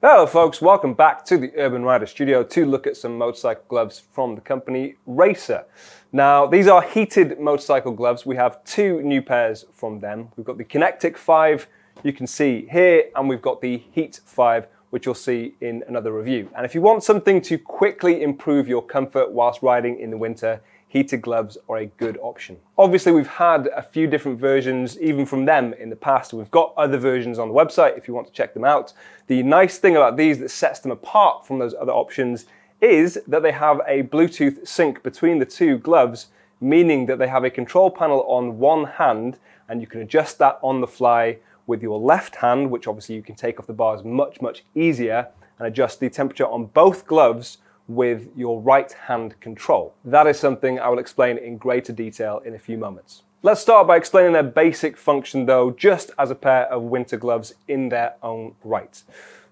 Hello folks, welcome back to the Urban Rider Studio to look at some motorcycle gloves from the company Racer. Now these are heated motorcycle gloves. We have two new pairs from them. We've got the Connectic 5 you can see here, and we've got the Heat 5 which you'll see in another review. And if you want something to quickly improve your comfort whilst riding in the winter, heated gloves are a good option. Obviously we've had a few different versions even from them in the past. We've got other versions on the website if you want to check them out. The nice thing about these that sets them apart from those other options is that they have a Bluetooth sync between the two gloves, meaning that they have a control panel on one hand and you can adjust that on the fly with your left hand, which obviously you can take off the bars much easier, and adjust the temperature on both gloves with your right hand control. That is something I will explain in greater detail in a few moments. Let's start by explaining their basic function though, just as a pair of winter gloves in their own right.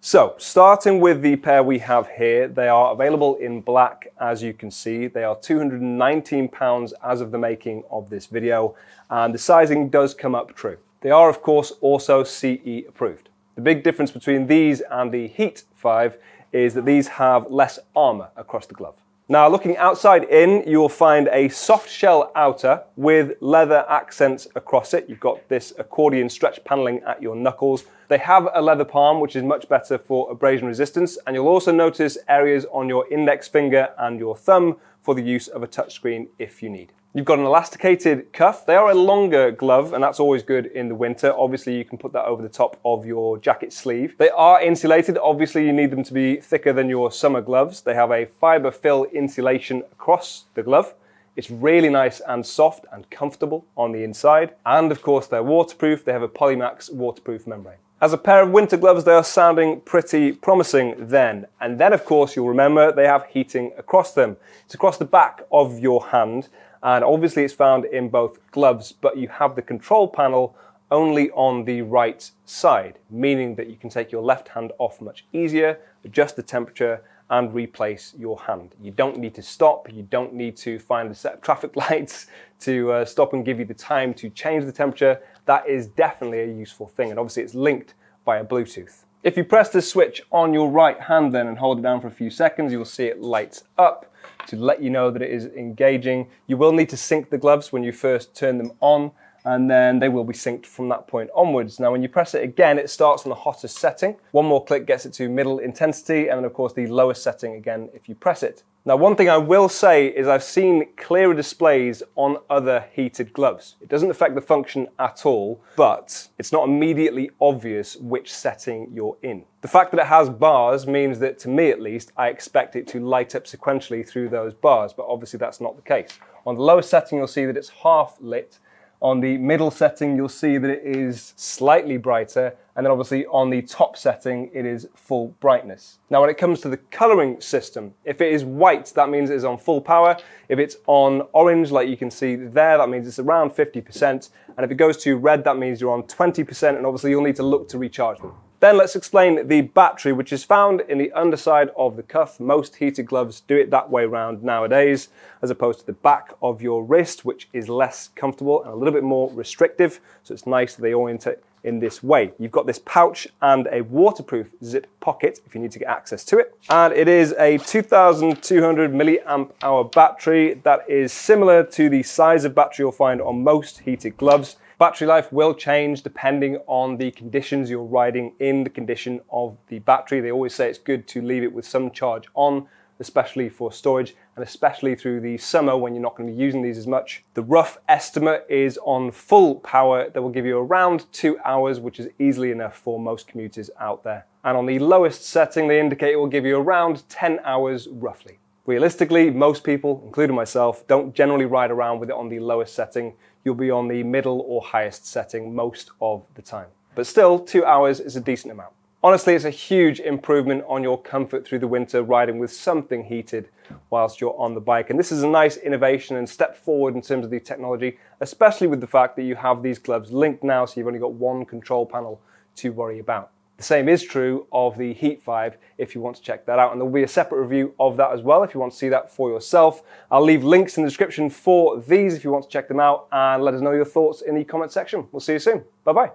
So, starting with the pair we have here, they are available in black as you can see. They are £219 as of the making of this video, and the sizing does come up true. They are of course also CE approved. The big difference between these and the Heat 5 is that these have less armour across the glove. Now looking outside in, you will find a soft shell outer with leather accents across it. You've got this accordion stretch paneling at your knuckles. They have a leather palm which is much better for abrasion resistance, and you'll also notice areas on your index finger and your thumb for the use of a touchscreen if you need. You've got an elasticated cuff. They are a longer glove, and that's always good in the winter. Obviously, you can put that over the top of your jacket sleeve. They are insulated. Obviously, you need them to be thicker than your summer gloves. They have a fiber fill insulation across the glove. It's really nice and soft and comfortable on the inside. And of course, they're waterproof. They have a Polymax waterproof membrane. As a pair of winter gloves, they are sounding pretty promising then. And then, of course, you'll remember they have heating across them. It's across the back of your hand. And obviously it's found in both gloves, but you have the control panel only on the right side, meaning that you can take your left hand off much easier, adjust the temperature, and replace your hand. You don't need to stop, you don't need to find a set of traffic lights to stop and give you the time to change the temperature. That is definitely a useful thing, and obviously it's linked via Bluetooth. If you press the switch on your right hand then and hold it down for a few seconds, you'll see it lights up to let you know that it is engaging. You will need to sync the gloves when you first turn them on, and then they will be synced from that point onwards. Now when you press it again, it starts on the hottest setting. One more click gets it to middle intensity, and then of course the lowest setting again if you press it. Now one thing I will say is I've seen clearer displays on other heated gloves. It doesn't affect the function at all, but it's not immediately obvious which setting you're in. The fact that it has bars means that, to me at least, I expect it to light up sequentially through those bars, but obviously that's not the case. On the lowest setting you'll see that it's half lit. On the middle setting you'll see that it is slightly brighter, and then obviously on the top setting it is full brightness. Now when it comes to the colouring system, if it is white that means it is on full power. If it's on orange like you can see there, that means it's around 50%, and if it goes to red that means you're on 20%, and obviously you'll need to look to recharge them. Then let's explain the battery, which is found in the underside of the cuff. Most heated gloves do it that way round nowadays, as opposed to the back of your wrist, which is less comfortable and a little bit more restrictive. So it's nice that they orient it in this way. You've got this pouch and a waterproof zip pocket if you need to get access to it. And it is a 2200 milliamp hour battery that is similar to the size of battery you'll find on most heated gloves. Battery life will change depending on the conditions you're riding in, the condition of the battery. They always say it's good to leave it with some charge on, especially for storage, and especially through the summer when you're not going to be using these as much. The rough estimate is on full power that will give you around 2 hours, which is easily enough for most commuters out there. And on the lowest setting, they indicate it will give you around 10 hours roughly. Realistically, most people, including myself, don't generally ride around with it on the lowest setting. You'll be on the middle or highest setting most of the time. But still, 2 hours is a decent amount. Honestly, it's a huge improvement on your comfort through the winter riding with something heated whilst you're on the bike. And this is a nice innovation and step forward in terms of the technology, especially with the fact that you have these gloves linked now, so you've only got one control panel to worry about. The same is true of the Heat 5 if you want to check that out, and there will be a separate review of that as well if you want to see that for yourself. I'll leave links in the description for these if you want to check them out, and let us know your thoughts in the comment section. We'll see you soon. Bye bye.